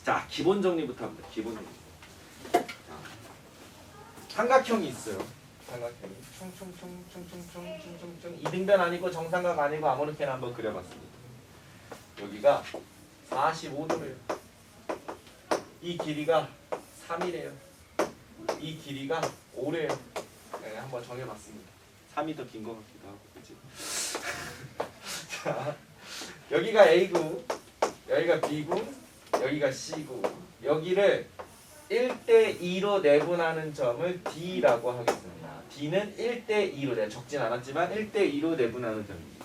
자, 기본 정리부터 합니다. 기본 정리. 자, 삼각형이 있어요. 삼각형이 충충충충충충충충 이등변 아니고 정삼각 아니고 아무렇게나 한번 그려봤습니다. 여기가 45도래요. 이 길이가 3이래요. 이 길이가 5래요. 네, 한번 정해봤습니다. 3이 더 긴 것 같기도 하고, 그치? 자, 여기가 A구, 여기가 B구, 여기가 C구. 여기를 1대2로 내분하는 점을 D라고 하겠습니다. D는 1대2로, 내가 적진 않았지만 1대2로 내분하는 점입니다.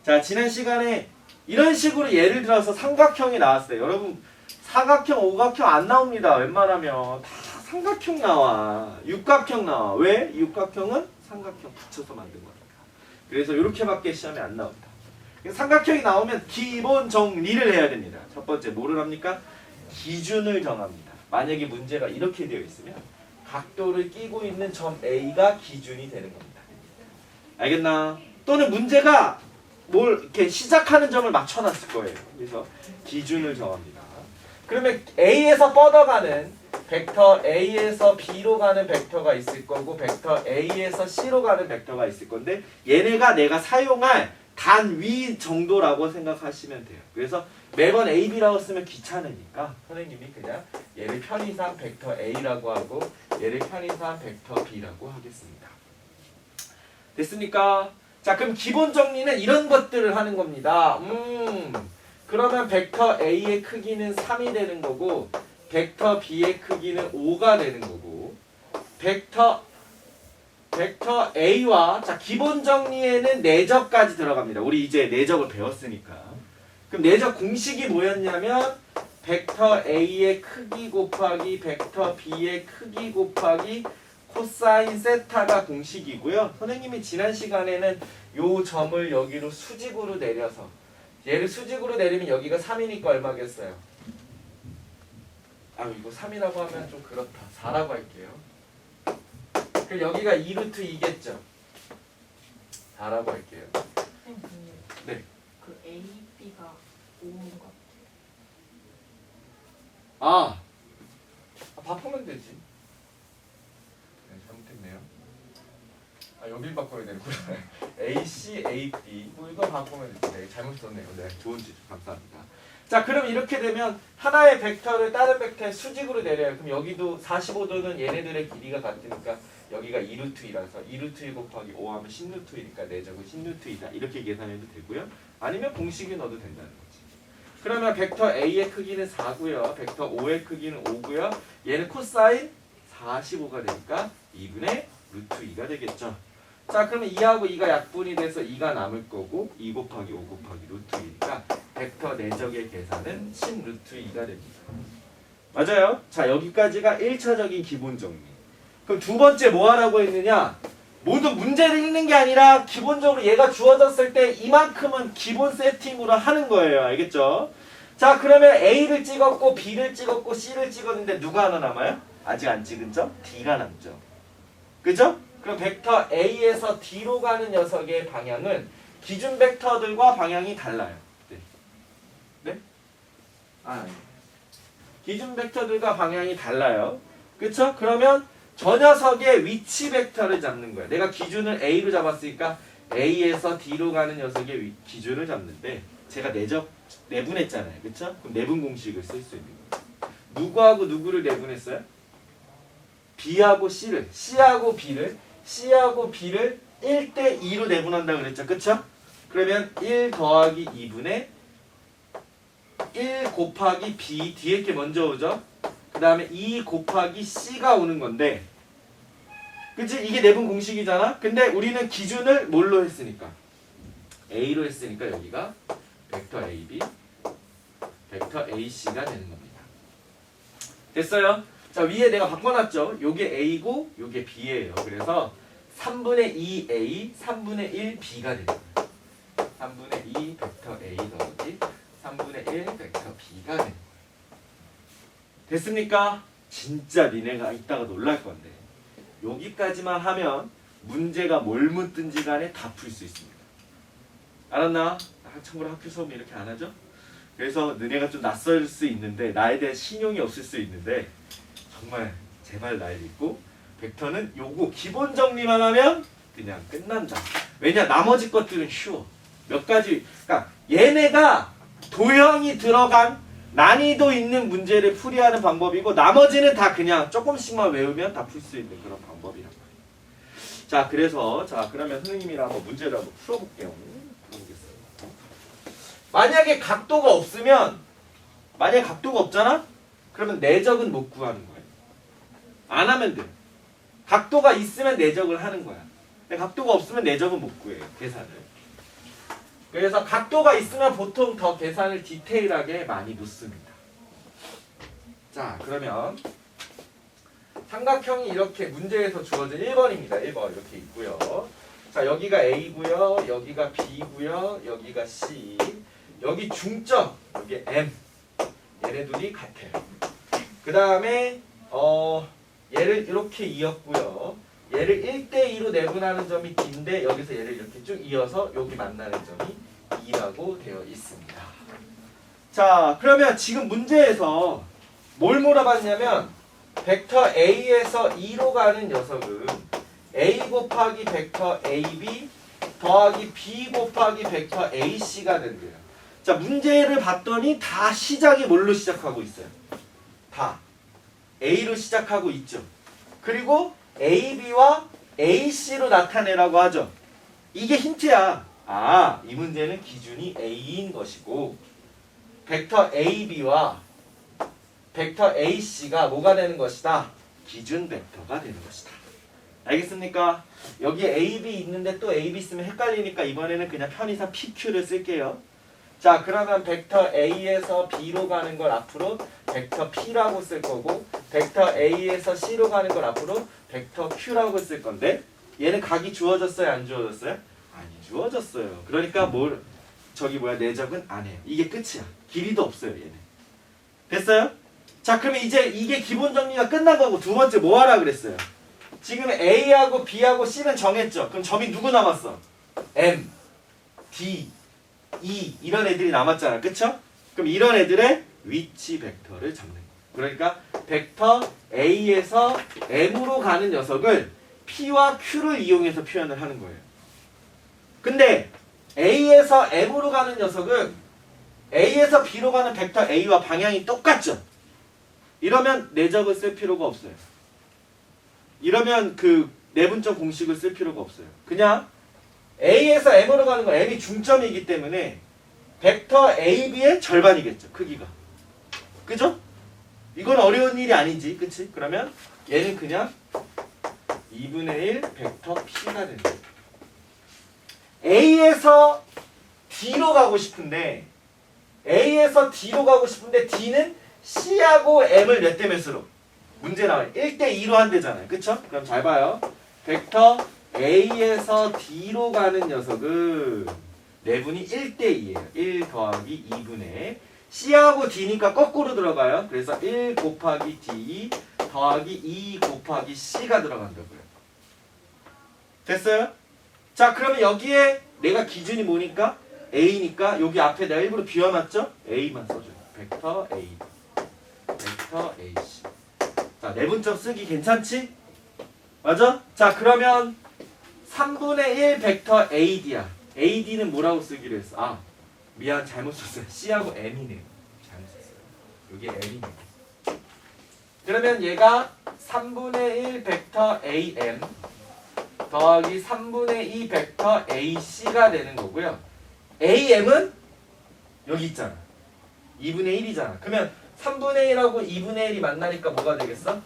자, 지난 시간에 이런 식으로 예를 들어서 삼각형이 나왔어요. 여러분, 사각형, 오각형 안 나옵니다. 웬만하면 다 삼각형 나와. 육각형 나와. 왜? 육각형은 삼각형 붙여서 만든 거니까. 그래서 이렇게밖에 시험에 안 나온다. 삼각형이 나오면 기본 정리를 해야 됩니다. 첫 번째 뭐를 합니까? 기준을 정합니다. 만약에 문제가 이렇게 되어 있으면 각도를 끼고 있는 점 A가 기준이 되는 겁니다. 알겠나? 또는 문제가 뭘 이렇게 시작하는 점을 맞춰놨을 거예요. 그래서 기준을 정합니다. 그러면 A에서 뻗어가는 벡터 A에서 B로 가는 벡터가 있을 거고 벡터 A에서 C로 가는 벡터가 있을 건데 얘네가 내가 사용할 단위 정도라고 생각하시면 돼요. 그래서 매번 A, B라고 쓰면 귀찮으니까 선생님이 그냥 얘를 편의상 벡터 A라고 하고 얘를 편의상 벡터 B라고 하겠습니다. 됐습니까? 자, 그럼 기본 정리는 이런 것들을 하는 겁니다. 그러면 벡터 A의 크기는 3이 되는 거고 벡터 B의 크기는 5가 되는 거고 벡터 A와 자 기본 정리에는 내적까지 들어갑니다. 우리 이제 내적을 배웠으니까. 그럼 내적 공식이 뭐였냐면 벡터 A의 크기 곱하기 벡터 B의 크기 곱하기 코사인 세타가 공식이고요. 선생님이 지난 시간에는 요 점을 여기로 수직으로 내려서 얘를 수직으로 내리면 여기가 3이니까 얼마겠어요? 아 이거 3이라고 하면 좀 그렇다. 4라고 할게요. 그럼 여기가 2루트 2겠죠? 4라고 할게요. 네. 그 A, B가 5인 것 같아요. 아, 바꾸면 되지. 네, 잘못했네요. 아 여길 바꿔야 되는구나. A, C, A, B 뭐 이거 바꾸면 되지. 네, 잘못 썼네요. 네, 좋은 지적 감사합니다. 자, 그럼 이렇게 되면 하나의 벡터를 다른 벡터에 수직으로 내려요. 그럼 여기도 45도는 얘네들의 길이가 같으니까 여기가 2루트 2라서 2루트 1 곱하기 5 하면 10루트 1이니까 내적은 10루트 2다. 이렇게 계산해도 되고요. 아니면 공식에 넣어도 된다는 거지. 그러면 벡터 A의 크기는 4고요. 벡터 O의 크기는 5고요. 얘는 코사인 45가 되니까 2분의 루트 2가 되겠죠. 자, 그러면 2하고 2가 약분이 돼서 2가 남을 거고 2 곱하기 5 곱하기 루트 2니까 벡터 내적의 계산은 10 루트 2가 됩니다. 맞아요? 자, 여기까지가 1차적인 기본 정리. 그럼 두 번째 뭐 하라고 했느냐? 모두 문제를 읽는 게 아니라 기본적으로 얘가 주어졌을 때 이만큼은 기본 세팅으로 하는 거예요. 알겠죠? 자, 그러면 A를 찍었고 B를 찍었고 C를 찍었는데 누가 하나 남아요? 아직 안 찍은 점? D가 남죠. 그죠? 그럼 벡터 A에서 D로 가는 녀석의 방향은 기준 벡터들과 방향이 달라요. 네? 네? 아, 기준 벡터들과 방향이 달라요. 그쵸? 그러면 저 녀석의 위치 벡터를 잡는 거야. 내가 기준을 A로 잡았으니까 A에서 D로 가는 녀석의 기준을 잡는데 제가 내분했잖아요. 그쵸? 그럼 내분 공식을 쓸 수 있는 거예요. 누구하고 누구를 내분했어요? B하고 C를, C하고 B를 1대2로 내분한다 그랬죠. 그쵸? 그러면 1 더하기 2분의 1 곱하기 B 뒤에 게 먼저 오죠. 그 다음에 2 곱하기 C가 오는 건데 그치? 이게 내분 공식이잖아. 근데 우리는 기준을 뭘로 했으니까 A로 했으니까 여기가 벡터 AB 벡터 AC가 되는 겁니다. 됐어요? 자, 위에 내가 바꿔놨죠. 요게 A고 요게 B예요. 그래서 3분의 2A 3분의 1B가 됩니다. 3분의 2 벡터 A 더하기 3분의 1 벡터 B가 됩니다. 됐습니까? 진짜 니네가 이따가 놀랄 건데 여기까지만 하면 문제가 뭘 묻든지 간에 다 풀 수 있습니다. 알았나? 참고로 학교 수업은 이렇게 안 하죠? 그래서 너네가 좀 낯설 수 있는데 나에 대한 신용이 없을 수 있는데 정말 제발 날 믿고 벡터는 요거 기본 정리만 하면 그냥 끝난다. 왜냐 나머지 것들은 쉬워. 몇 가지 그러니까 얘네가 도형이 들어간 난이도 있는 문제를 풀이하는 방법이고 나머지는 다 그냥 조금씩만 외우면 다 풀 수 있는 그런 방법이란 말이에요. 자 그래서 자 그러면 선생님이랑 한번 문제를 한번 풀어볼게요. 풀어보겠습니다. 만약에 각도가 없으면 만약에 각도가 없잖아? 그러면 내적은 못 구하는 거예요. 안 하면 돼. 각도가 있으면 내적을 하는 거야. 근데 각도가 없으면 내적은 못 구해요. 계산을. 그래서 각도가 있으면 보통 더 계산을 디테일하게 많이 묻습니다. 자 그러면 삼각형이 이렇게 문제에서 주어진 1번입니다. 1번 이렇게 있고요. 자 여기가 A고요. 여기가 B고요. 여기가 C. 여기 중점. 여기 M. 얘네들이 같아요. 그 다음에 얘를 이렇게 이었고요. 얘를 1대2로 내분하는 점이 D인데 여기서 얘를 이렇게 쭉 이어서 여기 만나는 점이 E라고 되어 있습니다. 자 그러면 지금 문제에서 뭘 물어봤냐면 벡터 A에서 E로 가는 녀석은 A 곱하기 벡터 AB 더하기 B 곱하기 벡터 AC가 된대요. 자 문제를 봤더니 다 시작이 뭘로 시작하고 있어요? 다 A로 시작하고 있죠. 그리고 AB와 AC로 나타내라고 하죠. 이게 힌트야. 아, 이 문제는 기준이 A인 것이고 벡터 AB와 벡터 AC가 뭐가 되는 것이다? 기준 벡터가 되는 것이다. 알겠습니까? 여기에 AB 있는데 또 AB 쓰면 헷갈리니까 이번에는 그냥 편의상 PQ를 쓸게요. 자 그러면 벡터 A에서 B로 가는 걸 앞으로 벡터 P라고 쓸 거고 벡터 A에서 C로 가는 걸 앞으로 벡터 Q라고 쓸 건데 얘는 각이 주어졌어요? 안 주어졌어요? 안 주어졌어요. 그러니까 내적은 안 해요. 이게 끝이야. 길이도 없어요 얘는. 됐어요? 자 그러면 이제 이게 기본 정리가 끝난 거고 두 번째 뭐 하라 그랬어요? 지금 A하고 B하고 C는 정했죠. 그럼 점이 누구 남았어? M, D, E 이런 애들이 남았잖아. 그쵸? 그럼 이런 애들의 위치 벡터를 잡는 거야. 그러니까 벡터 A에서 M으로 가는 녀석을 P와 Q를 이용해서 표현을 하는 거예요. 근데 A에서 M으로 가는 녀석은 A에서 B로 가는 벡터 A와 방향이 똑같죠? 이러면 내적을 쓸 필요가 없어요. 이러면 그 내분적 공식을 쓸 필요가 없어요. 그냥 A에서 M으로 가는 건 M이 중점이기 때문에 벡터 AB의 절반이겠죠. 크기가. 그죠? 이건 어려운 일이 아니지. 그치? 그러면 얘는 그냥 2분의 1 벡터 P가 된다. A에서 D로 가고 싶은데 A에서 D로 가고 싶은데 D는 C하고 M을 몇 대 몇으로? 문제 나와요. 1대2로 한대잖아요. 그쵸? 그럼 잘 봐요. 벡터 A에서 D로 가는 녀석은 내분이 1대2예요. 1 더하기 2분의 C하고 D니까 거꾸로 들어가요. 그래서 1 곱하기 D 더하기 2 곱하기 C가 들어간다고요. 됐어요? 자 그러면 여기에 내가 기준이 뭐니까? A니까 여기 앞에 내가 일부러 비워놨죠? A만 써줘요. 벡터 A 벡터 AC. 자 내분점 쓰기 괜찮지? 맞아? 자 그러면 3분의 1 벡터 AD야. AD는 뭐라고 쓰기로 했어? 아 미안 잘못 썼어요. C하고 M이네요. 잘못 썼어요. 여기 M이네요. 그러면 얘가 3분의 1 벡터 AM 더하기 3분의 2 벡터 AC가 되는 거고요. AM은 여기 있잖아. 2분의 1이잖아. 그러면 3분의 1하고 2분의 1이 만나니까 뭐가 되겠어?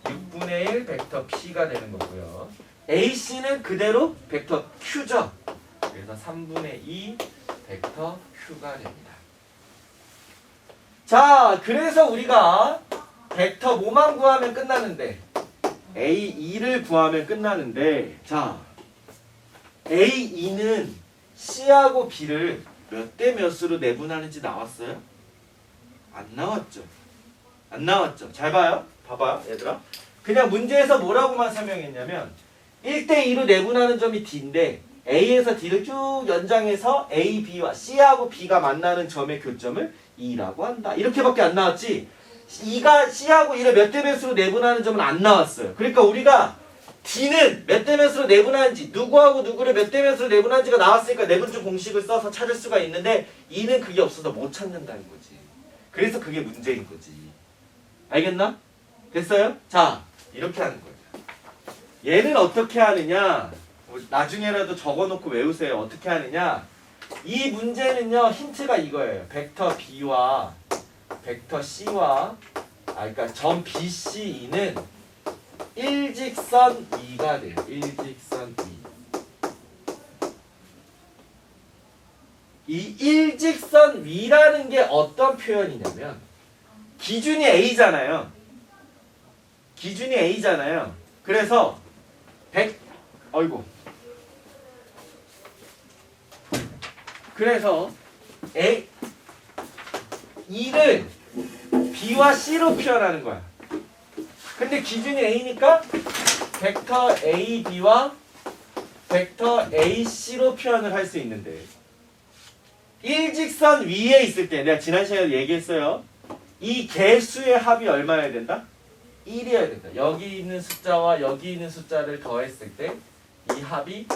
6분의 1 벡터 P가 되는 거고요. AC는 그대로 벡터 Q죠. 그래서 3분의 2 벡터 Q가 됩니다. 자, 그래서 우리가 벡터 뭐만 구하면 끝나는데 A2를 구하면 끝나는데 자, A2는 C하고 B를 몇 대 몇으로 내분하는지 나왔어요? 안 나왔죠. 안 나왔죠. 잘 봐요. 봐봐요 얘들아. 그냥 문제에서 뭐라고만 설명했냐면 1대2로 내분하는 점이 D인데 A에서 D를 쭉 연장해서 A, B와 C하고 B가 만나는 점의 교점을 2라고 한다. 이렇게밖에 안 나왔지. 2가 C하고 1을 몇 대 몇으로 내분하는 점은 안 나왔어요. 그러니까 우리가 D는 몇 대 몇으로 내분하는지, 누구하고 누구를 몇 대 몇으로 내분하는지가 나왔으니까 내분중 공식을 써서 찾을 수가 있는데 2는 그게 없어서 못 찾는다는 거지. 그래서 그게 문제인 거지. 알겠나? 됐어요? 자, 이렇게 하는 거예요. 얘는 어떻게 하느냐? 나중에라도 적어놓고 외우세요. 어떻게 하느냐? 이 문제는요, 힌트가 이거예요. 벡터 B와 벡터 C와, 그러니까 점 BCE는 일직선 위가 돼요. 일직선 위. 이 일직선 위라는 게 어떤 표현이냐면, 기준이 A잖아요. 기준이 A잖아요. 그래서 그래서 E를 B와 C로 표현하는 거야. 근데 기준이 A니까 벡터 AB와 벡터 AC로 표현을 할 수 있는데, 일직선 위에 있을 때 내가 지난 시간에 얘기했어요. 이 개수의 합이 얼마여야 된다? 1이어야 된다. 여기 있는 숫자와 여기 있는 숫자를 더했을 때 이 합이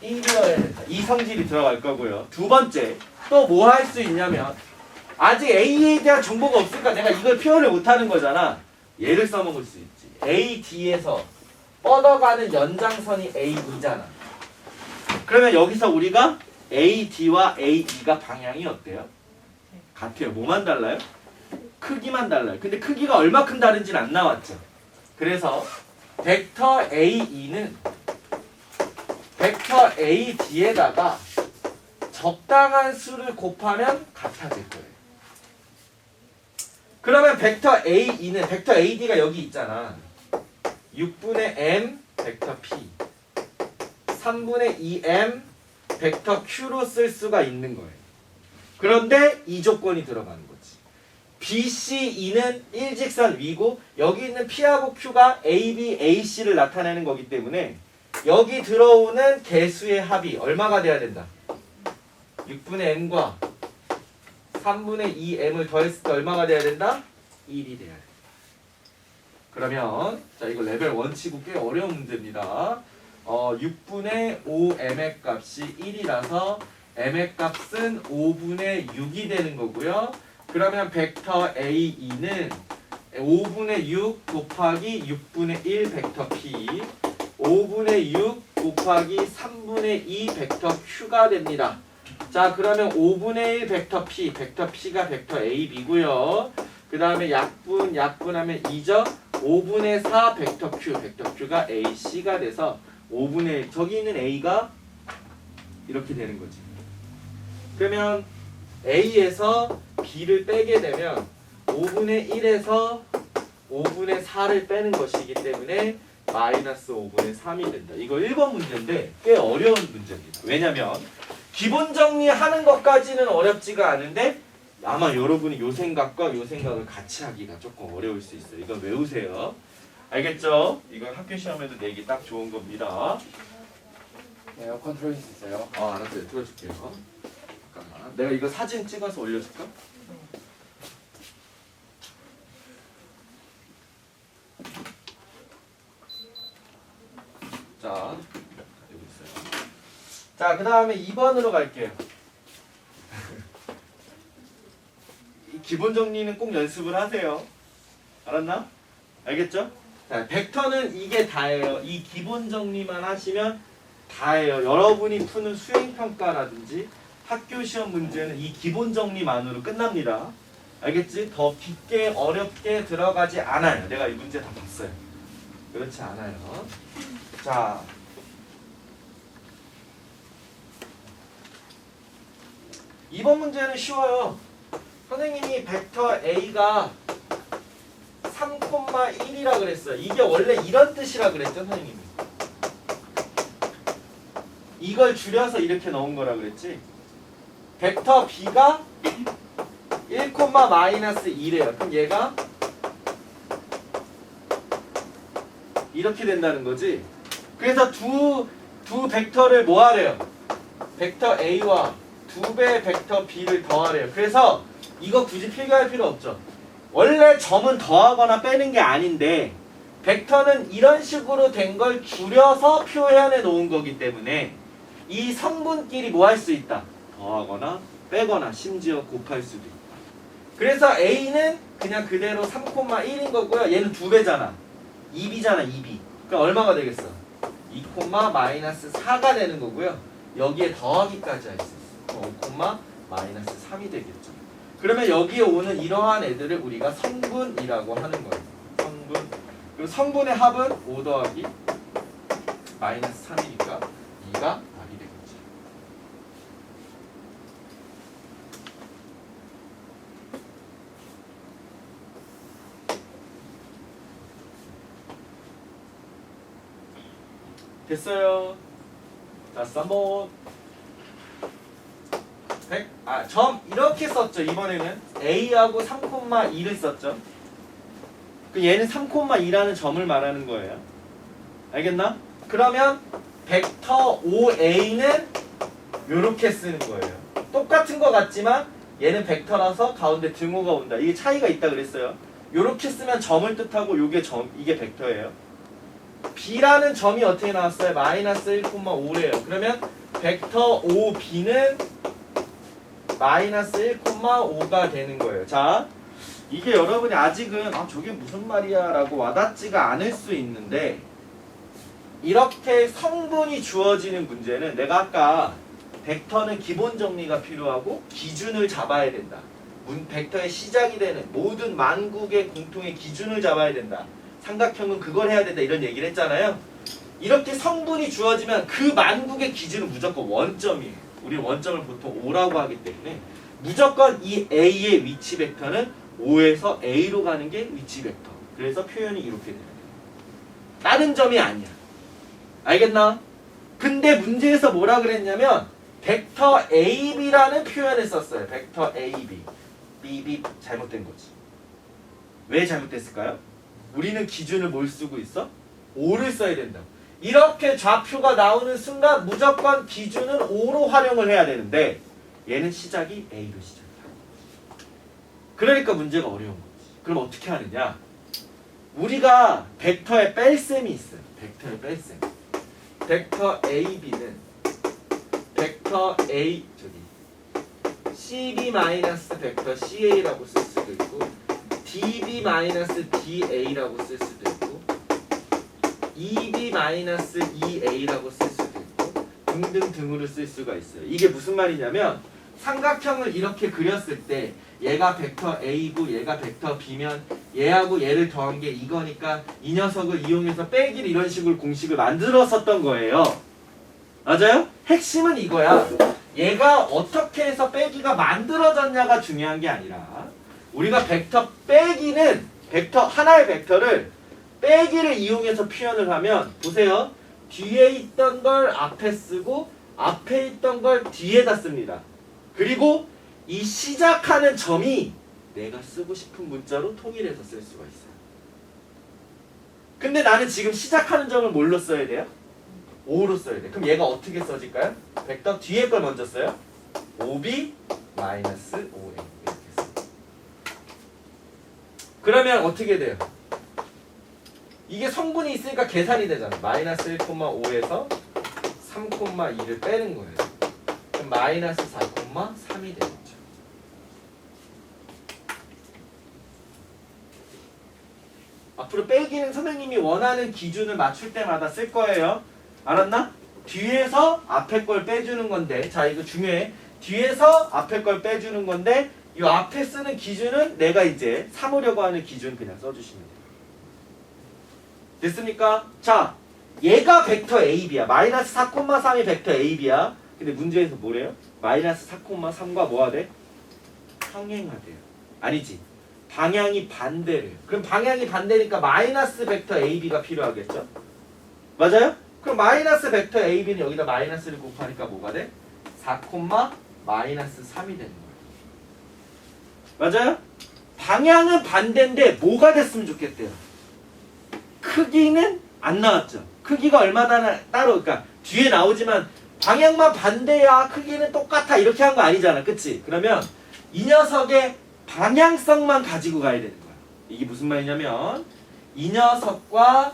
1이어야 된다. 이 성질이 들어갈 거고요. 두 번째, 또 뭐 할 수 있냐면, 아직 A에 대한 정보가 없으니까 내가 이걸 표현을 못하는 거잖아. 얘를 써먹을 수 있지. AD에서 뻗어가는 연장선이 AE잖아. 그러면 여기서 우리가 AD와 AE가 방향이 어때요? 같아요. 뭐만 달라요? 크기만 달라요. 근데 크기가 얼마큼 다른지는 안 나왔죠. 그래서 벡터 AE는 벡터 AD에다가 적당한 수를 곱하면 같아질 거예요. 그러면 벡터 AE는 벡터 AD가 여기 있잖아. 6분의 M 벡터 P 3분의 2M 벡터 Q로 쓸 수가 있는 거예요. 그런데 이 조건이 들어가는 거지. BCE는 일직선 위고 여기 있는 P하고 Q가 AB, AC를 나타내는 거기 때문에 여기 들어오는 개수의 합이 얼마가 돼야 된다? 6분의 M과 3분의 2M을 더했을 때 얼마가 돼야 된다? 1이 돼야 돼. 그러면 자, 이거 레벨 1 치고 꽤 어려운 문제입니다. 6분의 5M의 값이 1이라서 M의 값은 5분의 6이 되는 거고요. 그러면 벡터 AE는 5분의 6 곱하기 6분의 1 벡터 P 5분의 6 곱하기 3분의 2 벡터 Q가 됩니다. 자, 그러면 5분의 1 벡터 P, 벡터 P가 벡터 AB고요. 그 다음에 약분하면 2죠. 5분의 4 벡터 Q, 벡터 Q가 AC가 돼서 5분의 1, 저기 있는 A가 이렇게 되는 거지. 그러면 A에서 B를 빼게 되면 5분의 1에서 5분의 4를 빼는 것이기 때문에 마이너스 5분의 3이 된다. 이거 1번 문제인데 꽤 어려운 문제입니다. 왜냐면 기본 정리하는 것까지는 어렵지가 않은데 아마 여러분이 요 생각과 요 생각을 같이 하기가 조금 어려울 수 있어요. 이거 외우세요. 알겠죠? 이건 학교 시험에도 내기 딱 좋은 겁니다. 네, 에어컨 틀어줄 수 있어요? 알았어요. 틀어줄게요. 잠깐만. 내가 이거 사진 찍어서 올려줄까? 자, 여기 있어요. 자, 그 다음에 2번으로 갈게요. 이 기본 정리는 꼭 연습을 하세요. 알았나? 알겠죠? 자, 벡터는 이게 다예요. 이 기본 정리만 하시면 다예요. 여러분이 푸는 수행평가라든지 학교 시험 문제는 이 기본 정리만으로 끝납니다. 알겠지? 더 깊게 어렵게 들어가지 않아요. 내가 이 문제 다 봤어요. 그렇지 않아요. 자, 이번 문제는 쉬워요. 선생님이 벡터 A가 3,1이라 그랬어요. 이게 원래 이런 뜻이라 그랬죠, 선생님이. 이걸 줄여서 이렇게 넣은 거라 그랬지. 벡터 B가 1,-2래요. 그럼 얘가 이렇게 된다는 거지. 그래서 두 벡터를 뭐 하래요? 벡터 A와 2배 벡터 b를 더하래요. 그래서 이거 굳이 필기할 필요 없죠. 원래 점은 더하거나 빼는 게 아닌데 벡터는 이런 식으로 된 걸 줄여서 표현해 놓은 거기 때문에 이 성분끼리 뭐 할 수 있다? 더하거나 빼거나 심지어 곱할 수도 있다. 그래서 A는 그냥 그대로 3,1인 거고요. 얘는 2배잖아. 2B잖아, 2B. 그럼 얼마가 되겠어? 2,-4가 되는 거고요. 여기에 더하기까지 할 수 있어. 5,-3이 되겠죠. 그러면 여기에 오는 이러한 애들을 우리가 성분이라고 하는 거예요. 성분. 그럼 성분의 합은 5 더하기 -3이니까 2가 답이 되겠죠. 됐어요. 자, 3번. 점 이렇게 썼죠. 이번에는 A하고 3,2를 썼죠. 그 얘는 3,2라는 점을 말하는 거예요. 알겠나? 그러면 벡터 5A는 이렇게 쓰는 거예요. 똑같은 거 같지만 얘는 벡터라서 가운데 등호가 온다. 이게 차이가 있다 그랬어요. 이렇게 쓰면 점을 뜻하고 이게 벡터예요. B라는 점이 어떻게 나왔어요? -1,5래요. 그러면 벡터 5B는 -1,5가 되는 거예요. 자, 이게 여러분이 아직은 저게 무슨 말이야 라고 와닿지가 않을 수 있는데 이렇게 성분이 주어지는 문제는 내가 아까 벡터는 기본 정리가 필요하고 기준을 잡아야 된다. 벡터의 시작이 되는 모든 만국의 공통의 기준을 잡아야 된다. 삼각형은 그걸 해야 된다 이런 얘기를 했잖아요. 이렇게 성분이 주어지면 그 만국의 기준은 무조건 원점이에요. 우리 원점을 보통 O라고 하기 때문에 무조건 이 A의 위치 벡터는 O에서 A로 가는 게 위치 벡터. 그래서 표현이 이렇게 돼요. 다른 점이 아니야. 알겠나? 근데 문제에서 뭐라 그랬냐면 벡터 AB라는 표현을 썼어요. 벡터 AB. BB 잘못된 거지. 왜 잘못됐을까요? 우리는 기준을 뭘 쓰고 있어? O를 써야 된다. 이렇게 좌표가 나오는 순간 무조건 기준은 O로 활용을 해야 되는데 얘는 시작이 A로 시작이야. 그러니까 문제가 어려운 거지. 그럼 어떻게 하느냐? 우리가 벡터의 뺄셈이 있어요. 벡터의 뺄셈. 벡터 AB는 벡터 A CB 마이너스 벡터 CA라고 쓸 수도 있고 DB 마이너스 DA라고 쓸 수도 있고 EB 마이너스 EA라고 쓸 수도 있고 등등등으로 쓸 수가 있어요. 이게 무슨 말이냐면 삼각형을 이렇게 그렸을 때 얘가 벡터 A고 얘가 벡터 B면 얘하고 얘를 더한 게 이거니까 이 녀석을 이용해서 빼기를 이런 식으로 공식을 만들었었던 거예요. 맞아요? 핵심은 이거야. 얘가 어떻게 해서 빼기가 만들어졌냐가 중요한 게 아니라 우리가 벡터 빼기는 하나의 벡터를 빼기를 이용해서 표현을 하면 보세요. 뒤에 있던 걸 앞에 쓰고 앞에 있던 걸 뒤에다 씁니다. 그리고 이 시작하는 점이 내가 쓰고 싶은 문자로 통일해서 쓸 수가 있어요. 근데 나는 지금 시작하는 점을 뭘로 써야 돼요? 5로 써야 돼. 그럼 얘가 어떻게 써질까요? 벡터 뒤에 걸 먼저 써요. 5b 마이너스 5a 이렇게 써. 그러면 어떻게 돼요? 이게 성분이 있으니까 계산이 되잖아. 마이너스 1,5에서 3,2를 빼는 거예요. 그럼 마이너스 4,3이 되겠죠. 앞으로 빼기는 선생님이 원하는 기준을 맞출 때마다 쓸 거예요. 알았나? 뒤에서 앞에 걸 빼주는 건데, 자 이거 중요해. 뒤에서 앞에 걸 빼주는 건데 이 앞에 쓰는 기준은 내가 이제 삼으려고 하는 기준 그냥 써주시면 돼요. 됐습니까? 자, 얘가 벡터 AB야. 마이너스 4,3이 벡터 AB야. 근데 문제에서 뭐래요? 마이너스 4,3과 뭐가 돼? 평행하대요. 아니지. 방향이 반대래요. 그럼 방향이 반대니까 마이너스 벡터 AB가 필요하겠죠? 맞아요? 그럼 마이너스 벡터 AB는 여기다 마이너스를 곱하니까 뭐가 돼? 4, 마이너스 3이 되는 거예요. 맞아요? 방향은 반대인데 뭐가 됐으면 좋겠대요? 크기는 안 나왔죠. 크기가 얼마나 따로 그러니까 뒤에 나오지만 방향만 반대야 크기는 똑같아 이렇게 한 거 아니잖아. 그치? 그러면 이 녀석의 방향성만 가지고 가야 되는 거야. 이게 무슨 말이냐면 이 녀석과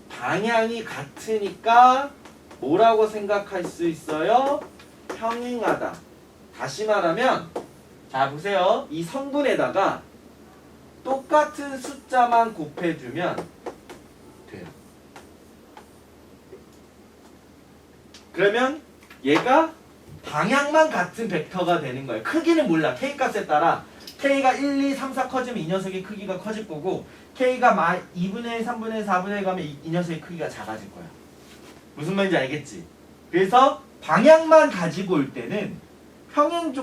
방향이 같으니까 뭐라고 생각할 수 있어요? 평행하다. 다시 말하면 자 보세요. 이 성분에다가 똑같은 숫자만 곱해주면 돼요. 그러면 얘가 방향만 같은 벡터가 되는 거예요. 크기는 몰라. k 값에 따라 k가 1, 2, 3, 4 커지면 이 녀석의 크기가 커질 거고 k가 2분의 1, 3분의 1, 4분의 1 가면 이 녀석의 크기가 작아질 거야. 무슨 말인지 알겠지? 그래서 방향만 가지고 올 때는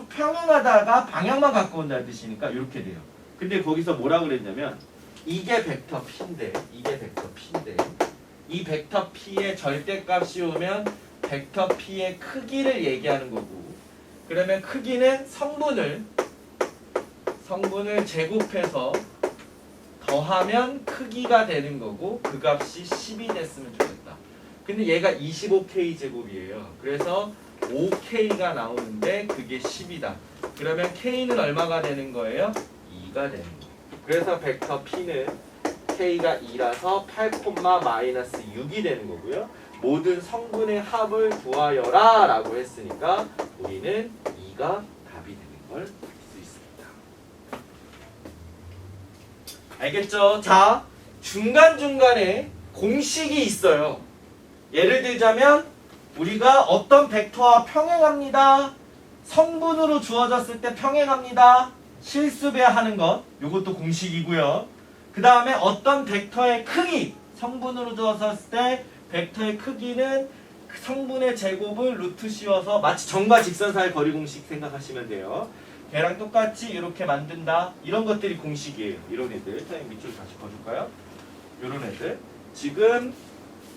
평행하다가 방향만 갖고 온다는 뜻이니까 이렇게 돼요. 근데 거기서 뭐라고 그랬냐면 이게 벡터 p인데 이 벡터 p의 절대값이 오면 벡터 p의 크기를 얘기하는 거고 그러면 크기는 성분을 제곱해서 더하면 크기가 되는 거고 그 값이 10이 됐으면 좋겠다. 근데 얘가 25k 제곱이에요. 그래서 5k가 나오는데 그게 10이다. 그러면 k는 얼마가 되는 거예요? 2가 되는 거예요. 그래서 벡터 p는 k가 2라서 8,-6이 되는 거고요. 모든 성분의 합을 구하여라 라고 했으니까 우리는 2가 답이 되는 걸 알 수 있습니다. 알겠죠? 자, 중간중간에 공식이 있어요. 예를 들자면 우리가 어떤 벡터와 평행합니다. 성분으로 주어졌을 때 평행합니다. 실수배하는 것, 이것도 공식이고요. 그 다음에 어떤 벡터의 크기, 성분으로 주어졌을 때 벡터의 크기는 성분의 제곱을 루트 씌워서 마치 점과 직선 사이 거리 공식 생각하시면 돼요. 걔랑 똑같이 이렇게 만든다. 이런 것들이 공식이에요. 이런 애들. 선생님 밑줄 다시 그어줄까요? 이런 애들. 지금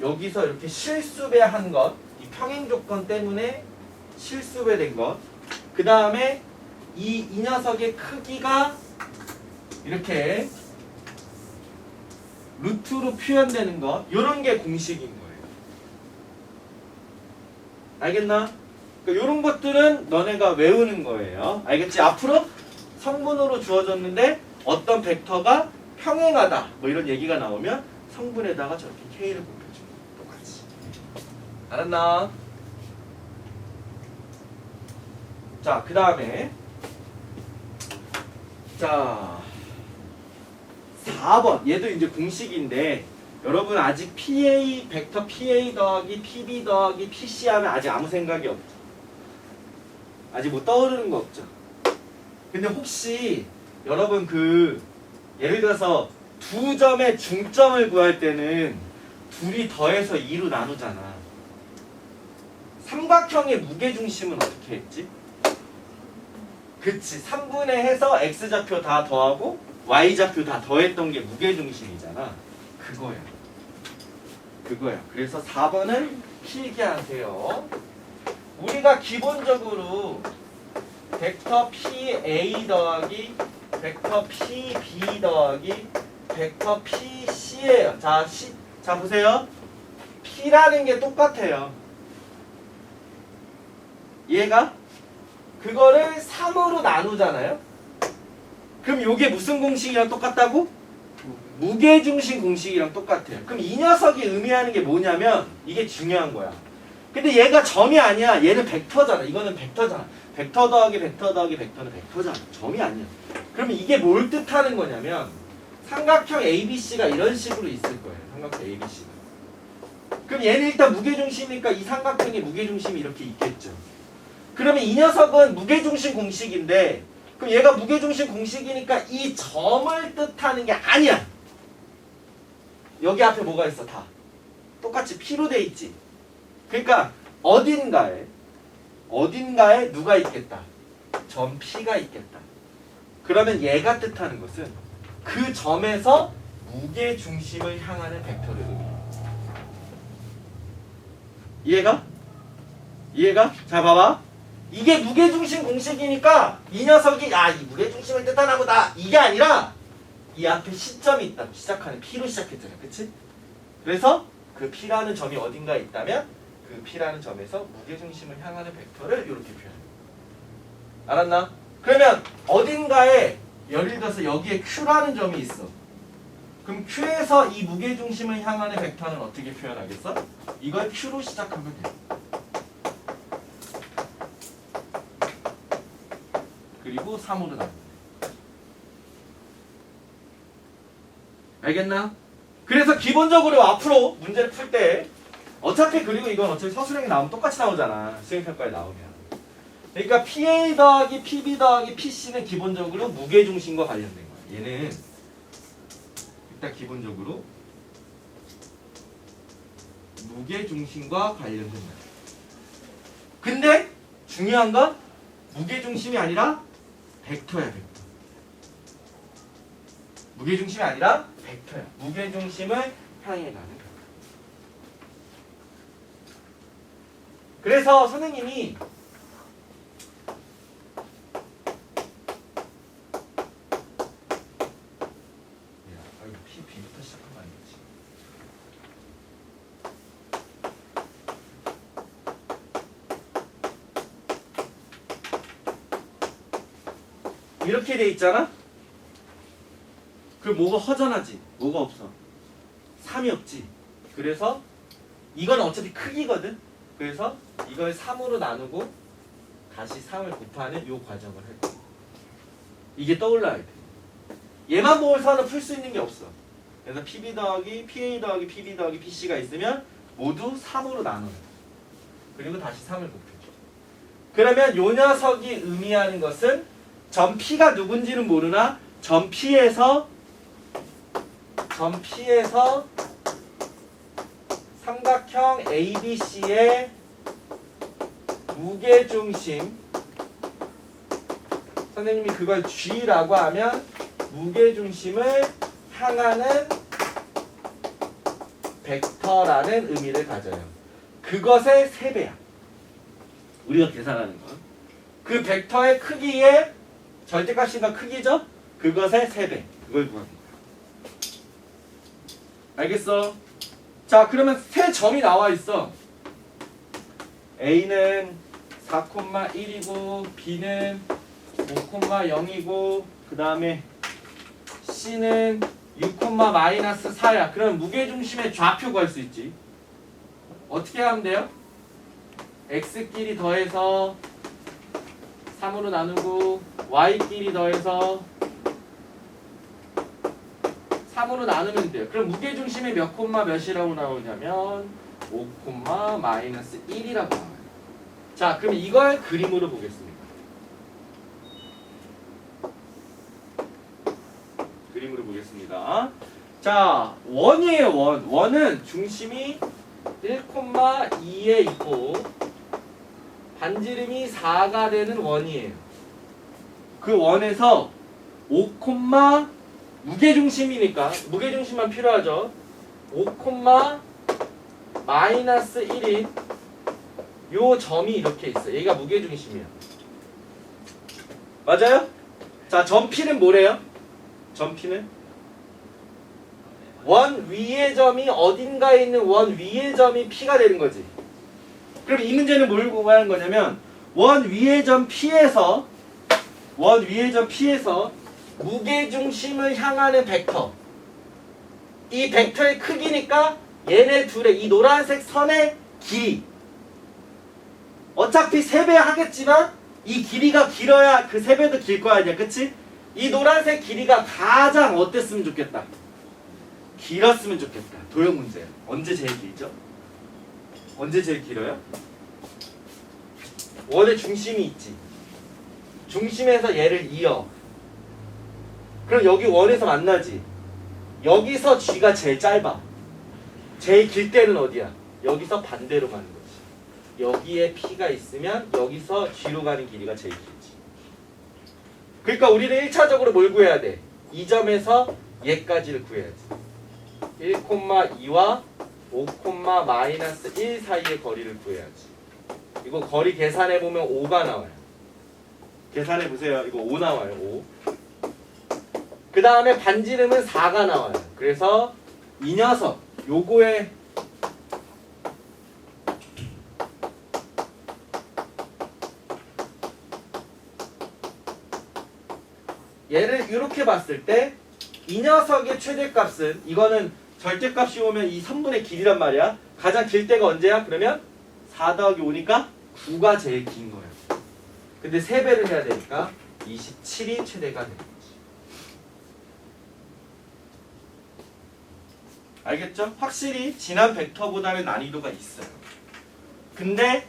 여기서 이렇게 실수배한 것, 이 평행 조건 때문에 실수배된 것. 그 다음에 이 녀석의 크기가 이렇게 루트로 표현되는 것. 이런 게 공식인 거예요. 알겠나? 그러니까 이런 것들은 너네가 외우는 거예요. 알겠지? 앞으로 성분으로 주어졌는데 어떤 벡터가 평행하다 뭐 이런 얘기가 나오면 성분에다가 저렇게 k를 곱해주는 거 똑같이. 알았나? 자, 그 다음에 자 4번 얘도 이제 공식인데 여러분 아직 PA 벡터 PA 더하기 PB 더하기 PC 하면 아직 아무 생각이 없죠. 아직 뭐 떠오르는 거 없죠. 근데 혹시 여러분 예를 들어서 두 점의 중점을 구할 때는 둘이 더해서 2로 나누잖아. 삼각형의 무게중심은 어떻게 했지? 그치. 3분의 해서 x좌표 다 더하고 y좌표 다 더했던 게 무게중심이잖아. 그거야. 그래서 4번은 필기하세요. 우리가 기본적으로 벡터 PA 더하기 벡터 PB 더하기 벡터 PC예요. 자 보세요. P라는 게 똑같아요. 얘가 그거를 3으로 나누잖아요. 그럼 이게 무슨 공식이랑 똑같다고? 무게중심 공식이랑 똑같아요. 그럼 이 녀석이 의미하는 게 뭐냐면 이게 중요한 거야. 근데 얘가 점이 아니야. 얘는 벡터잖아. 이거는 벡터잖아. 벡터 더하기 벡터 더하기 벡터는 벡터잖아. 점이 아니야. 그러면 이게 뭘 뜻하는 거냐면 삼각형 ABC가 이런 식으로 있을 거예요. 삼각형 ABC가. 그럼 얘는 일단 무게중심이니까 이 삼각형의 무게중심이 이렇게 있겠죠. 그러면 이 녀석은 무게중심 공식인데 그럼 얘가 무게중심 공식이니까 이 점을 뜻하는 게 아니야. 여기 앞에 뭐가 있어? 다 똑같이 P로 돼 있지. 그러니까 어딘가에 누가 있겠다. 점 P가 있겠다. 그러면 얘가 뜻하는 것은 그 점에서 무게중심을 향하는 벡터를 의미해요. 이해가? 자 봐봐. 이게 무게중심 공식이니까 이 녀석이 이 무게중심을 뜻하나 보다. 이게 아니라 이 앞에 시점이 있다. 시작하는 P로 시작했잖아요. 그치? 그래서 그 P라는 점이 어딘가에 있다면 그 P라는 점에서 무게중심을 향하는 벡터를 이렇게 표현해요. 알았나? 그러면 어딘가에 예를 들어서 여기에 Q라는 점이 있어. 그럼 Q에서 이 무게중심을 향하는 벡터는 어떻게 표현하겠어? 이걸 Q로 시작하면 돼. 그리고 3으로 나누면 돼. 알겠나? 그래서 기본적으로 앞으로 문제를 풀 때 어차피 그리고 이건 어차피 서술형이 나오면 똑같이 나오잖아. 수행평가에 나오면. 그러니까 PA 더하기 PB 더하기 PC는 기본적으로 무게중심과 관련된 거야. 얘는 일단 기본적으로 무게중심과 관련된 거야. 근데 중요한 건 무게중심이 아니라 벡터야, 벡터. 무게중심이 아니라 벡터야. 무게중심을 향해 가는 벡터. 그래서 선생님이 B부터 시작하면 안 되지. 이렇게 돼 있잖아? 그럼 뭐가 허전하지? 뭐가 없어? 3이 없지. 그래서 이건 어차피 크기거든? 그래서 이걸 3으로 나누고 다시 3을 곱하는 이 과정을 할 거야. 이게 떠올라야 돼. 얘만 모아서는 풀 수 있는 게 없어. 그래서 PB 더하기 PA 더하기 PB 더하기 PC가 있으면 모두 3으로 나눠요. 그리고 다시 3을 곱해줘. 그러면 요 녀석이 의미하는 것은 점 P가 누군지는 모르나 점 P에서 삼각형 ABC의 무게중심, 선생님이 그걸 G라고 하면 무게중심을 향하는 벡터라는 의미를 가져요. 그것의 3배야. 우리가 계산하는 건. 그 벡터의 크기의 절대값인가 크기죠? 그것의 3배. 그걸 구합니다. 알겠어? 자, 그러면 세 점이 나와 있어. A는 4,1이고 B는 5,0이고 그 다음에 C는 6,-4야. 그럼 무게중심의 좌표 구할 수 있지. 어떻게 하면 돼요? X끼리 더해서 3으로 나누고 Y끼리 더해서 3으로 나누면 돼요. 그럼 무게중심이 몇 콤마 몇이라고 나오냐면 5,-1이라고 나와요. 자, 그럼 이걸 그림으로 보겠습니다. 그림으로 보겠습니다. 자, 원이에요, 원. 원은 중심이 1,2에 있고 반지름이 4가 되는 원이에요. 그 원에서 5, 무게중심이니까 무게중심만 필요하죠. 5,-1인 요 점이 이렇게 있어. 얘가 무게중심이야. 맞아요? 자, 점 P는 뭐래요? 점 P는 원 위의 점이 어딘가에 있는 원 위의 점이 P가 되는 거지. 그럼 이 문제는 뭘 구하는 거냐면 원 위의 점 P에서 무게중심을 향하는 벡터. 이 벡터의 크기니까 얘네 둘의 이 노란색 선의 길이. 어차피 3배 하겠지만 이 길이가 길어야 그 3배도 길 거 아니야. 그치? 이 노란색 길이가 가장 어땠으면 좋겠다. 길었으면 좋겠다. 도형 문제야. 언제 제일 길죠? 언제 제일 길어요? 원의 중심이 있지. 중심에서 얘를 이어. 그럼 여기 원에서 만나지. 여기서 G가 제일 짧아. 제일 길 때는 어디야? 여기서 반대로 가는 거지. 여기에 P가 있으면 여기서 G로 가는 길이가 제일 길지. 그러니까 우리는 1차적으로 뭘 구해야 돼? 이 점에서 얘까지를 구해야지. 1,2와 5,-1 사이의 거리를 구해야지. 이거 거리 계산해보면 5가 나와요. 계산해보세요. 이거 5 나와요. 5. 그 다음에 반지름은 4가 나와요. 그래서 이 녀석 요거의 이렇게 봤을 때 이 녀석의 최대값은 이거는 절대값이 오면 이 선분의 길이란 말이야. 가장 길 때가 언제야? 그러면 4 더하기 5니까 9가 제일 긴 거야. 근데 3배를 해야 되니까 27이 최대가 되는 거지. 알겠죠? 확실히 지난 벡터보다는 난이도가 있어요. 근데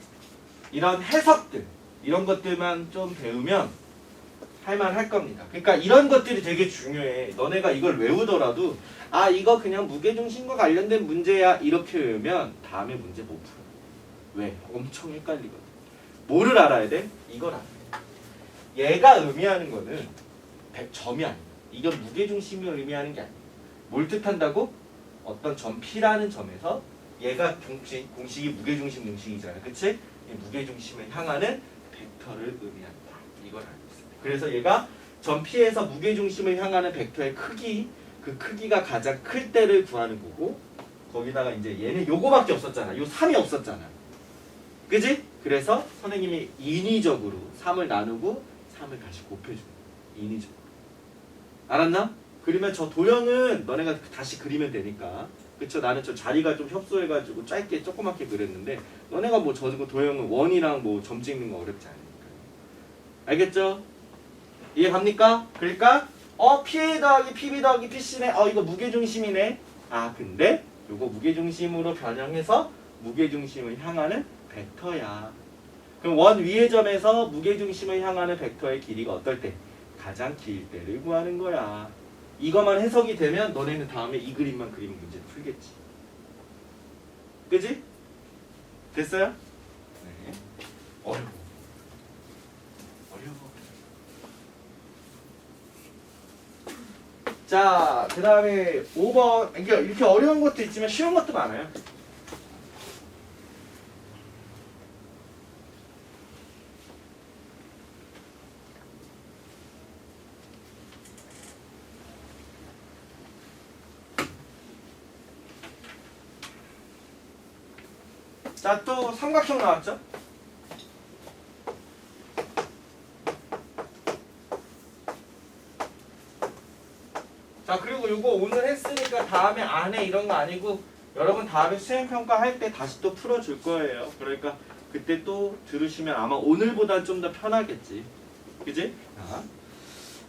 이런 해석들, 이런 것들만 좀 배우면 할만할 겁니다. 그러니까 이런 것들이 되게 중요해. 너네가 이걸 외우더라도 아 이거 그냥 무게중심과 관련된 문제야 이렇게 외우면 다음에 문제 못 풀어. 왜? 엄청 헷갈리거든. 뭐를 알아야 돼? 이걸 알아야 돼. 얘가 의미하는 거는 점이 아니야. 이건 무게중심을 의미하는 게 아니야. 뭘 뜻한다고? 어떤 점 P라는 점에서 얘가 공식이 무게중심 공식이잖아. 그치? 이 무게중심을 향하는 벡터를 의미한다. 이걸 알고 있습니다. 그래서 얘가 점 P에서 무게중심을 향하는 벡터의 크기, 그 크기가 가장 클 때를 구하는 거고 거기다가 이제 얘는 요거밖에 없었잖아. 요 3이 없었잖아. 그지? 그래서 선생님이 인위적으로 3을 나누고 3을 다시 곱해주는 거야. 인위적으로. 알았나? 그러면 저 도형은 너네가 다시 그리면 되니까. 그쵸? 나는 저 자리가 좀 협소해가지고 짧게 조그맣게 그렸는데 너네가 뭐 저 도형은 원이랑 뭐 점 찍는 거 어렵지 않으니까. 알겠죠? 이해 갑니까? 그러니까 PA 더하기 PB 더하기 PC네. 이거 무게중심이네. 아 근데 요거 무게중심으로 변형해서 무게중심을 향하는 벡터야. 그럼 원 위의 점에서 무게중심을 향하는 벡터의 길이가 어떨 때? 가장 길 때를 구하는 거야. 이것만 해석이 되면 너네는 다음에 이 그림만 그리면 문제를 풀겠지. 그지? 됐어요? 네. 어려워. 자, 그 다음에 5번. 이렇게 어려운 것도 있지만 쉬운 것도 많아요. 자, 또 삼각형 나왔죠? 자, 그리고 이거 오늘 했으니까 다음에 안 해 이런 거 아니고 여러분 다음에 수행평가 할 때 다시 또 풀어줄 거예요. 그러니까 그때 또 들으시면 아마 오늘보다 좀 더 편하겠지. 그지?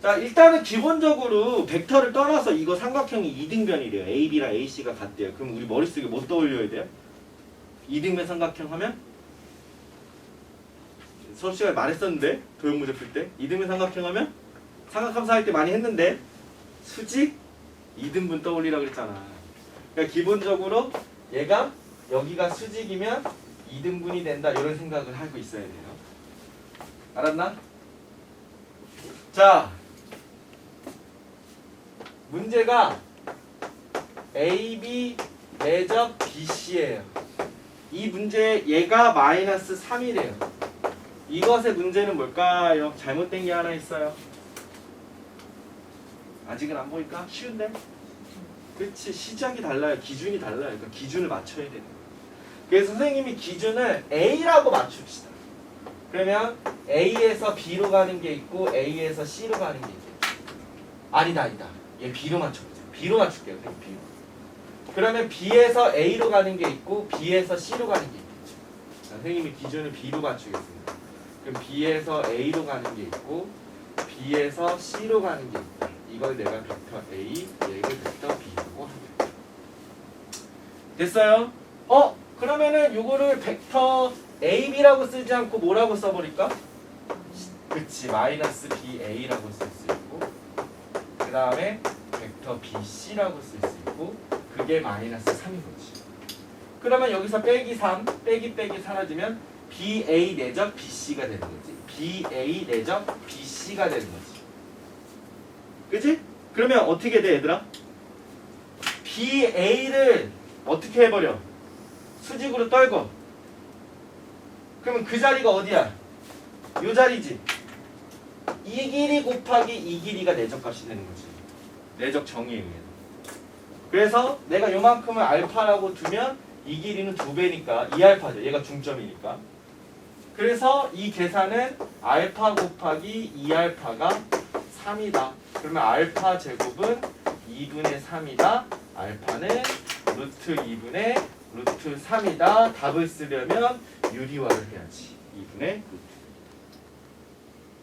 자, 일단은 기본적으로 벡터를 떠나서 이거 삼각형이 2등변이래요. AB랑 AC가 같대요. 그럼 우리 머릿속에 뭐 떠올려야 돼요? 2등변 삼각형 하면? 수업 시간에 말했었는데 도형 문제 풀 때 2등변 삼각형 하면? 삼각함수 할 때 많이 했는데 수직 2등분 떠올리라고 그랬잖아. 그러니까 기본적으로 얘가 여기가 수직이면 2등분이 된다 이런 생각을 하고 있어야 돼요. 알았나? 자, 문제가 AB 내적 BC예요. 이 문제 얘가 마이너스 3이래요. 이것의 문제는 뭘까요? 잘못된 게 하나 있어요. 아직은 안 보일까? 쉬운데? 그렇지. 시작이 달라요. 기준이 달라요. 그러니까 기준을 맞춰야 되는 거예요. 그래서 선생님이 기준을 A라고 맞춥시다. 그러면 A에서 B로 가는 게 있고 A에서 C로 가는 게 있겠죠. 아니다. 얘 B로 맞춰보자. B로 맞출게요. 선생님 B로. 그러면 B에서 A로 가는 게 있고 B에서 C로 가는 게 있겠죠. 선생님이 기준을 B로 맞추겠습니다. 그럼 B에서 A로 가는 게 있고 B에서 C로 가는 게 있다. 이걸 내가 벡터 A, 얘를 벡터 B라고 합니다. 됐어요? 그러면은 요거를 벡터 AB라고 쓰지 않고 뭐라고 써버릴까? 그치, 마이너스 BA라고 쓸 수 있고 그 다음에 벡터 BC라고 쓸 수 있고 그게 마이너스 3인 거지. 그러면 여기서 빼기 3, 빼기 사라지면 BA 내적 BC가 되는 거지. BA 내적 BC가 되는 거지. 그치? 그러면 어떻게 돼 얘들아? BA를 어떻게 해버려? 수직으로 떨궈. 그러면 그 자리가 어디야? 요 자리지. 이 길이 곱하기 이 길이가 내적값이 되는 거지. 내적 정의에 의해. 그래서 내가 요만큼을 알파라고 두면 이 길이는 2배니까 2알파죠. 얘가 중점이니까. 그래서 이 계산은 알파 곱하기 2알파가 3이다. 그러면 알파 제곱은 2분의 3이다. 알파는 루트 2분의 루트 3이다. 답을 쓰려면 유리화를 해야지. 2분의 루트.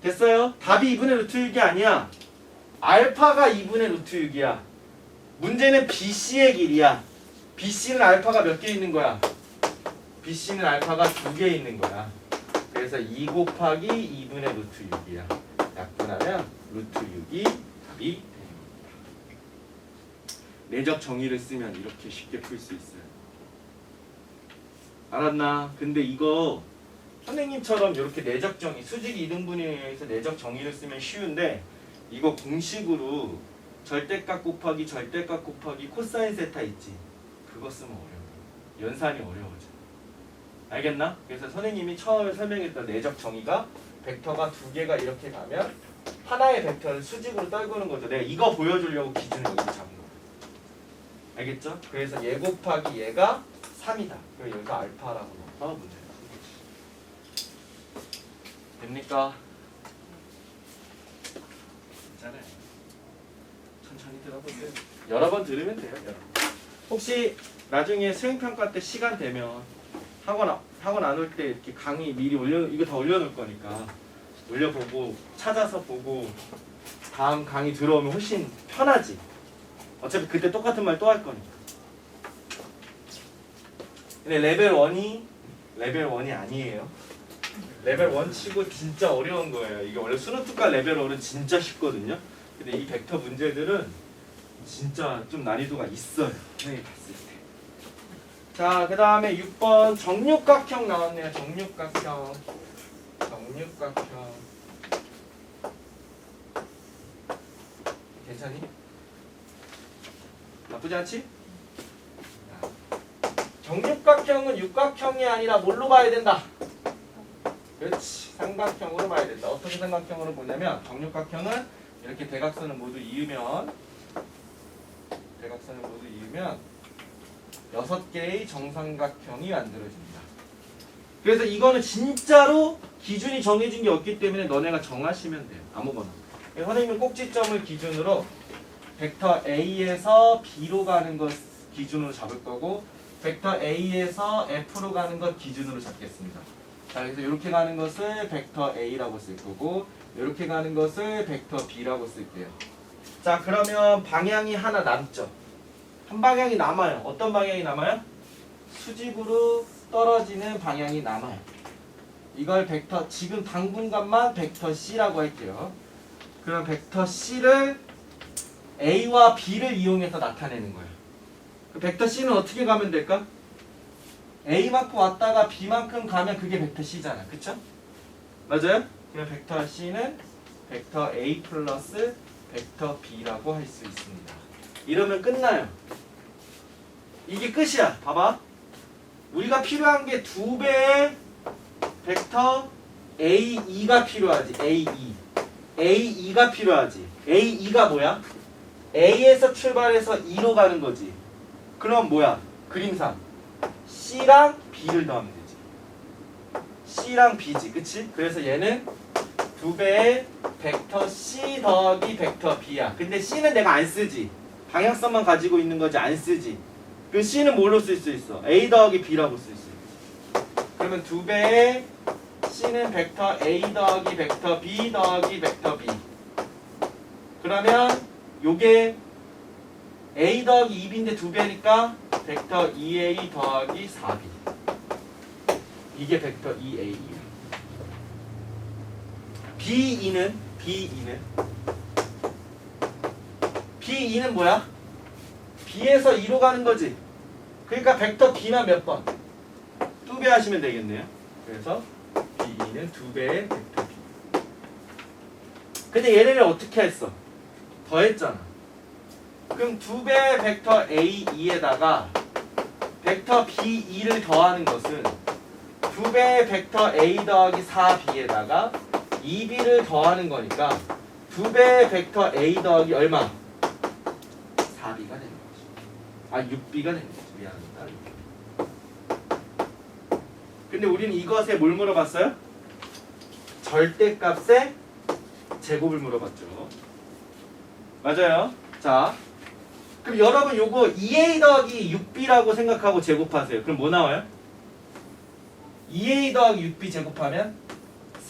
됐어요? 답이 2분의 루트 6이 아니야. 알파가 2분의 루트 6이야. 문제는 BC의 길이야. BC는 알파가 몇 개 있는 거야? BC는 알파가 2개 있는 거야. 그래서 2 곱하기 2분의 루트 6이야. 약분하면 루트 6이 답이 됩니다. 내적 정의를 쓰면 이렇게 쉽게 풀 수 있어요. 알았나? 근데 이거 선생님처럼 이렇게 내적 정의, 수직 이등분위에서 내적 정의를 쓰면 쉬운데 이거 공식으로 절대값 곱하기 절대값 곱하기 코사인 세타 있지? 그거 쓰면 어려워. 연산이 어려워져. 알겠나? 그래서 선생님이 처음에 설명했던 내적 정의가 벡터가 2개가 이렇게 가면 하나의 벡터를 수직으로 떨구는 거죠. 내가 이거 보여주려고 기준을 여기 잡은 거야. 알겠죠? 그래서 얘 곱하기 얘가 3이다. 그리고 여기서 알파라고 넣어서 문제를 푸는 거지. 됩니까? 괜찮아요. 천천히 들어보세요. 여러 번 들으면 돼요. 여러 번. 혹시 나중에 수행평가 때 시간 되면 학원 안 올 때 이렇게 강의 미리 이거 다 올려놓을 거니까 올려보고 찾아서 보고 다음 강의 들어오면 훨씬 편하지. 어차피 그때 똑같은 말 또 할 거니까. 근데 레벨 1이 아니에요. 레벨 1 치고 진짜 어려운 거예요. 이게 원래 수능특가 레벨 1은 진짜 쉽거든요. 근데 이 벡터 문제들은 진짜 좀 난이도가 있어요. 선생님이 봤을 때. 자, 그 다음에 6번 정육각형 나왔네요. 정육각형. 괜찮니? 나쁘지 않지? 정육각형은 육각형이 아니라 뭘로 봐야 된다? 그렇지. 삼각형으로 봐야 된다. 어떻게 삼각형으로 보냐면 정육각형은 이렇게 대각선을 모두 이으면 6개의 정삼각형이 만들어집니다. 그래서 이거는 진짜로 기준이 정해진 게 없기 때문에 너네가 정하시면 돼요. 아무거나. 선생님은 꼭지점을 기준으로 벡터 A에서 B로 가는 것 기준으로 잡을 거고 벡터 A에서 F로 가는 것 기준으로 잡겠습니다. 자, 그래서 이렇게 가는 것을 벡터 A라고 쓸 거고 이렇게 가는 것을 벡터 B라고 쓸게요. 자, 그러면 방향이 하나 남죠. 한 방향이 남아요. 어떤 방향이 남아요? 수직으로 떨어지는 방향이 남아요. 이걸 벡터, 지금 당분간만 벡터 C라고 할게요. 그럼 벡터 C를 A와 B를 이용해서 나타내는 거예요. 그 벡터 C는 어떻게 가면 될까? A만큼 왔다가 B만큼 가면 그게 벡터 C잖아. 그쵸? 맞아요? 그럼 벡터 C는 벡터 A 플러스 벡터 B라고 할 수 있습니다. 이러면 끝나요. 이게 끝이야. 봐봐. 우리가 필요한 게 2배의 벡터 A2가 필요하지. A2가 필요하지. A2가 뭐야? A에서 출발해서 2로 가는 거지. 그럼 뭐야? 그림상 C랑 B를 더하면 되지. C랑 B지. 그치? 그래서 얘는 2배의 벡터 C 더하기 벡터 B야. 근데 C는 내가 안 쓰지. 방향성만 가지고 있는 거지. 안 쓰지. 그 C는 뭘로 쓸 수 있어? A 더하기 B라고 쓸 수 있어. 그러면 2배의 C는 벡터 A 더하기 벡터 B 더하기 벡터 B. 그러면 요게 A 더하기 2B인데 2배니까 벡터 2A 더하기 4B. 이게 벡터 2A이야. B2는 뭐야? B에서 2로 가는 거지. 그러니까 벡터 B만 몇 번? 2배 하시면 되겠네요. 그래서 B2는 2배의 벡터 B. 근데 얘네를 어떻게 했어? 더했잖아. 그럼 2배의 벡터 A2에다가 벡터 B2를 더하는 것은 2배의 벡터 A 더하기 4B에다가 2B를 더하는 거니까 2배의 벡터 A 더하기 얼마? 4B가 되는 거지. 6B가 되는 거지. 미안합니다. 근데 우리는 이것에 뭘 물어봤어요? 절대값의 제곱을 물어봤죠. 맞아요. 자, 그럼 여러분 요거 2a 더하기 6b라고 생각하고 제곱하세요. 그럼 뭐 나와요? 2a 더하기 6b 제곱하면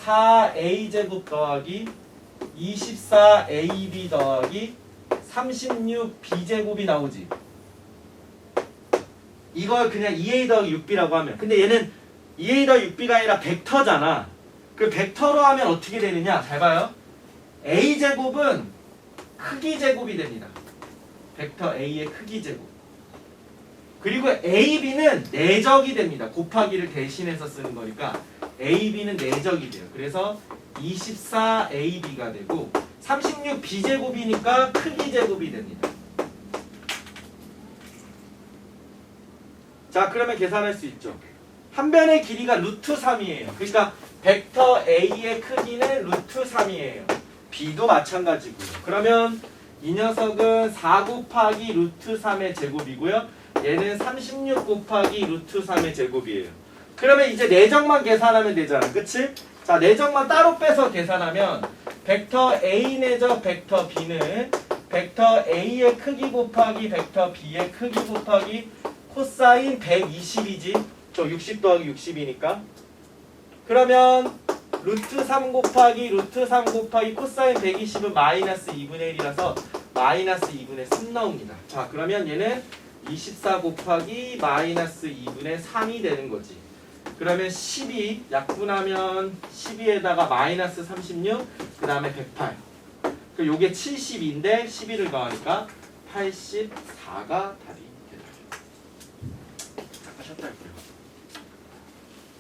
4a 제곱 더하기 24ab 더하기 36b 제곱이 나오지. 이걸 그냥 2a 더하기 6b라고 하면, 근데 얘는 2a 더하기 6b가 아니라 벡터잖아. 그 벡터로 하면 어떻게 되느냐? 잘 봐요. a 제곱은 크기 제곱이 됩니다. 벡터 a의 크기 제곱. 그리고 ab는 내적이 됩니다. 곱하기를 대신해서 쓰는 거니까 ab는 내적이 돼요. 그래서 24ab가 되고 36b 제곱이니까 크기 제곱이 됩니다. 자, 그러면 계산할 수 있죠. 한 변의 길이가 루트 3이에요. 그러니까 벡터 a의 크기는 루트 3이에요. b도 마찬가지고요. 그러면 이 녀석은 4 곱하기 루트 3의 제곱이고요. 얘는 36 곱하기 루트 3의 제곱이에요. 그러면 이제 내적만 계산하면 되잖아. 그치? 자, 내적만 따로 빼서 계산하면 벡터 a 내적 벡터 b는 벡터 a의 크기 곱하기 벡터 b의 크기 곱하기 코사인 120이지. 저 60 더하기 60이니까. 그러면 루트 3 곱하기 루트 3 곱하기 코사인 120은 마이너스 2분의 1이라서 마이너스 2분의 3 나옵니다. 자, 그러면 얘는 24 곱하기 마이너스 2분의 3이 되는 거지. 그러면 12 약분하면 12에다가 마이너스 36, 그 다음에 108. 그 요게 72인데 12를 더하니까 84가 답이에요.